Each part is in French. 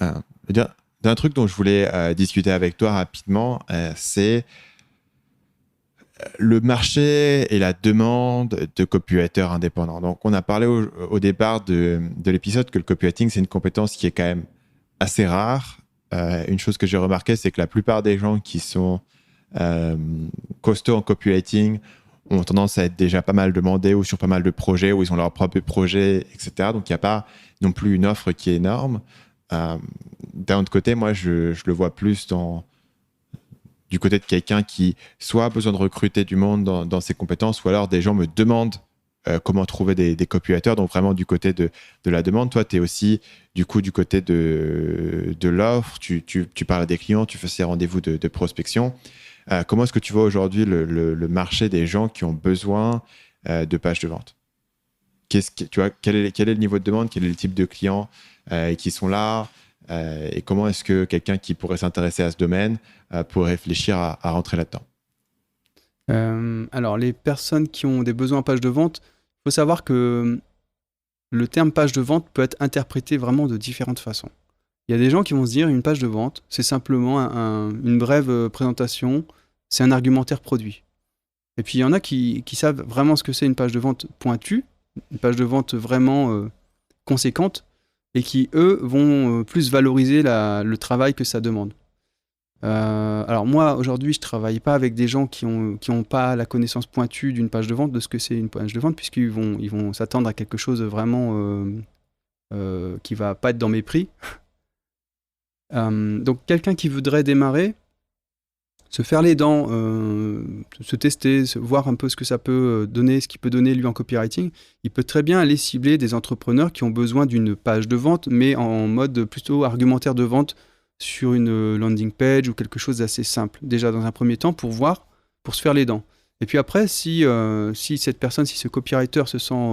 Euh, d'un truc dont je voulais discuter avec toi rapidement, c'est le marché et la demande de copywriters indépendants. Donc, on a parlé au départ de l'épisode que le copywriting, c'est une compétence qui est quand même assez rare. Une chose que j'ai remarqué, c'est que la plupart des gens qui sont euh, costauds en copywriting ont tendance à être déjà pas mal demandés ou sur pas mal de projets où ils ont leur propre projet, etc. Donc, il n'y a pas non plus une offre qui est énorme. D'un autre côté, moi, je le vois plus du côté de quelqu'un qui soit a besoin de recruter du monde dans ses compétences, ou alors des gens me demandent comment trouver des copywriters, donc vraiment du côté de la demande. Toi, tu es aussi du coup du côté de l'offre, tu parles à des clients, tu fais ces rendez-vous de prospection. Comment est-ce que tu vois aujourd'hui le marché des gens qui ont besoin de pages de vente? Tu vois, quel est le niveau de demande, quel est le type de clients qui sont là, et comment est-ce que quelqu'un qui pourrait s'intéresser à ce domaine pourrait réfléchir à rentrer là-dedans? Alors, les personnes qui ont des besoins en page de vente, il faut savoir que le terme page de vente peut être interprété vraiment de différentes façons. Il y a des gens qui vont se dire une page de vente, c'est simplement une brève présentation, c'est un argumentaire produit. Et puis il y en a qui savent vraiment ce que c'est une page de vente pointue, une page de vente vraiment conséquente, et qui, eux, vont plus valoriser le travail que ça demande. Alors moi, aujourd'hui, je travaille pas avec des gens qui ont pas la connaissance pointue d'une page de vente, de ce que c'est une page de vente, ils vont s'attendre à quelque chose de vraiment qui va pas être dans mes prix. Donc quelqu'un qui voudrait démarrer, se faire les dents, se tester, voir un peu ce que ça peut donner, ce qu'il peut donner lui en copywriting, il peut très bien aller cibler des entrepreneurs qui ont besoin d'une page de vente, mais en mode plutôt argumentaire de vente sur une landing page ou quelque chose d'assez simple. Déjà dans un premier temps pour voir, pour se faire les dents. Et puis après, si cette personne, si ce copywriter se sent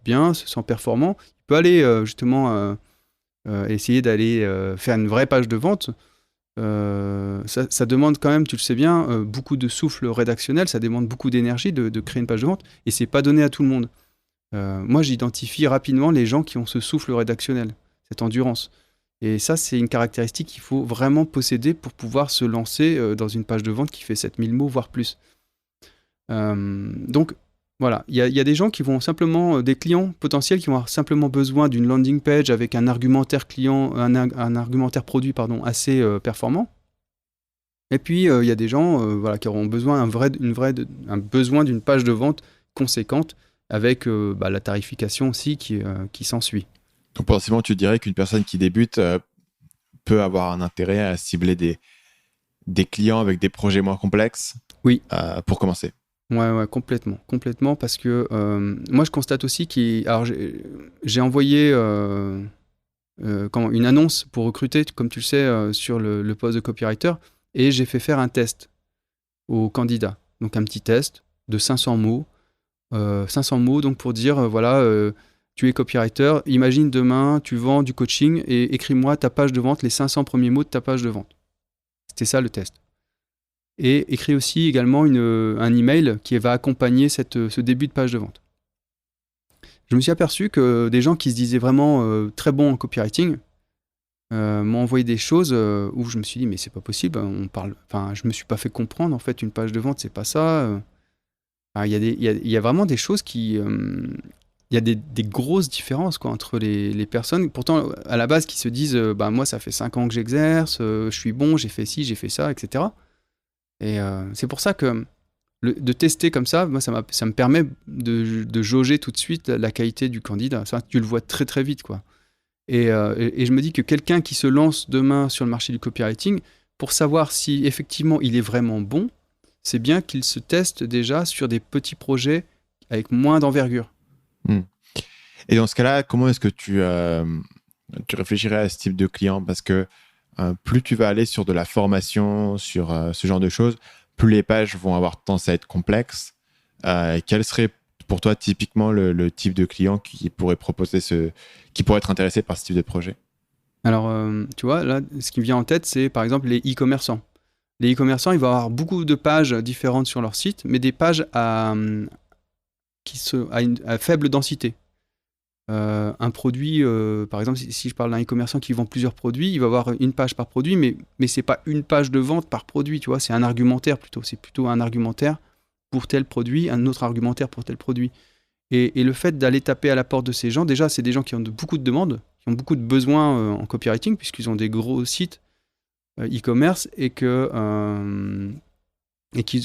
bien, se sent performant, il peut aller justement essayer d'aller faire une vraie page de vente. Ça demande quand même, tu le sais bien, beaucoup de souffle rédactionnel, ça demande beaucoup d'énergie de créer une page de vente, et c'est pas donné à tout le monde. Moi, j'identifie rapidement les gens qui ont ce souffle rédactionnel, cette endurance. Et ça, c'est une caractéristique qu'il faut vraiment posséder pour pouvoir se lancer dans une page de vente qui fait 7000 mots, voire plus. Donc, voilà, il y a des gens qui vont simplement, des clients potentiels qui vont avoir simplement besoin d'une landing page avec un argumentaire client, un argumentaire produit pardon, assez performant. Et puis il y a des gens voilà, qui auront besoin un besoin d'une page de vente conséquente avec la tarification aussi qui s'ensuit. Donc, potentiellement, tu dirais qu'une personne qui débute peut avoir un intérêt à cibler des clients avec des projets moins complexes Oui, pour commencer. ouais, complètement, parce que moi je constate aussi alors j'ai envoyé une annonce pour recruter, comme tu le sais, sur le poste de copywriter, et j'ai fait faire un test aux candidats. Donc un petit test de 500 mots. 500 mots donc pour dire, voilà, tu es copywriter, imagine demain, tu vends du coaching et écris-moi ta page de vente, les 500 premiers mots de ta page de vente. C'était ça le test. Et écris aussi également un email qui va accompagner ce début de page de vente. Je me suis aperçu que des gens qui se disaient vraiment très bons en copywriting m'ont envoyé des choses où je me suis dit mais c'est pas possible, je me suis pas fait comprendre en fait une page de vente c'est pas ça. Il y a vraiment des choses qui il y a des grosses différences quoi, entre les personnes pourtant à la base qui se disent moi ça fait 5 ans que j'exerce, je suis bon, j'ai fait ci, j'ai fait ça, etc. Et c'est pour ça que de tester comme ça, moi, ça me permet de jauger tout de suite la qualité du candidat. Ça, tu le vois très très vite, quoi. Et je me dis que quelqu'un qui se lance demain sur le marché du copywriting, pour savoir si effectivement il est vraiment bon, c'est bien qu'il se teste déjà sur des petits projets avec moins d'envergure. Hmm. Et dans ce cas-là, comment est-ce que tu réfléchirais à ce type de client? Parce que plus tu vas aller sur de la formation, sur ce genre de choses, plus les pages vont avoir tendance à être complexes. Quel serait pour toi typiquement le type de client qui pourrait qui pourrait être intéressé par ce type de projet? Alors, tu vois, là, ce qui me vient en tête, c'est par exemple les e-commerçants. Les e-commerçants, ils vont avoir beaucoup de pages différentes sur leur site, mais des pages à faible densité. un produit, par exemple, si je parle d'un e-commerçant qui vend plusieurs produits, il va avoir une page par produit, mais c'est pas une page de vente par produit, tu vois, c'est un argumentaire plutôt. C'est plutôt un argumentaire pour tel produit, un autre argumentaire pour tel produit. Et le fait d'aller taper à la porte de ces gens, déjà, c'est des gens qui ont beaucoup de demandes, qui ont beaucoup de besoins en copywriting, puisqu'ils ont des gros sites e-commerce et qu'ils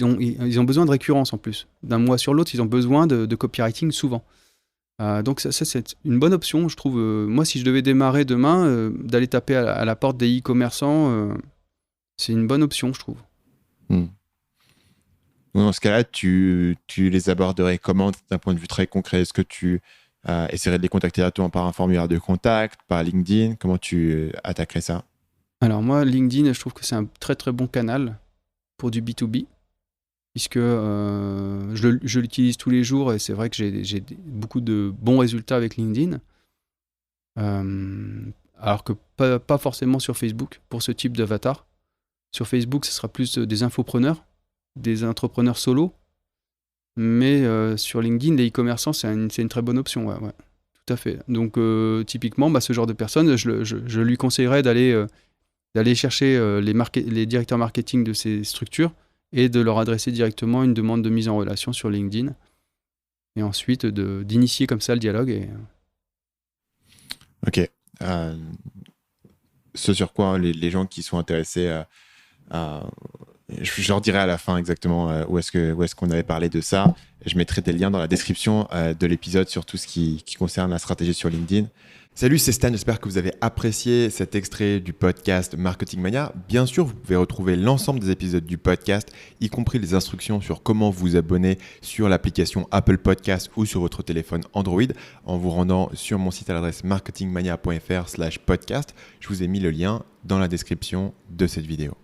ont besoin de récurrence en plus. D'un mois sur l'autre, ils ont besoin de copywriting souvent. Donc ça, c'est une bonne option, je trouve. Moi, si je devais démarrer demain, d'aller taper à la porte des e-commerçants, c'est une bonne option, je trouve. Dans ce cas-là, tu les aborderais comment d'un point de vue très concret? Est-ce que tu essaierais de les contacter directement par un formulaire de contact, par LinkedIn? Comment tu attaquerais ça? Alors moi, LinkedIn, je trouve que c'est un très très bon canal pour du B2B, puisque je l'utilise tous les jours et c'est vrai que j'ai beaucoup de bons résultats avec LinkedIn. Alors que pas forcément sur Facebook pour ce type d'avatar. Sur Facebook, ce sera plus des infopreneurs, des entrepreneurs solo. Mais sur LinkedIn, les e-commerçants, c'est une très bonne option. Ouais. Tout à fait. Donc, typiquement, ce genre de personne, je lui conseillerais d'aller chercher les directeurs marketing de ces structures et de leur adresser directement une demande de mise en relation sur LinkedIn. Et ensuite, d'initier comme ça le dialogue. Ok. Ce sur quoi les gens qui sont intéressés je leur dirai à la fin exactement où est-ce qu'on avait parlé de ça. Je mettrai des liens dans la description de l'épisode sur tout ce qui concerne la stratégie sur LinkedIn. Salut, c'est Stan, j'espère que vous avez apprécié cet extrait du podcast Marketing Mania. Bien sûr, vous pouvez retrouver l'ensemble des épisodes du podcast, y compris les instructions sur comment vous abonner sur l'application Apple Podcast ou sur votre téléphone Android en vous rendant sur mon site à l'adresse marketingmania.fr/podcast. Je vous ai mis le lien dans la description de cette vidéo.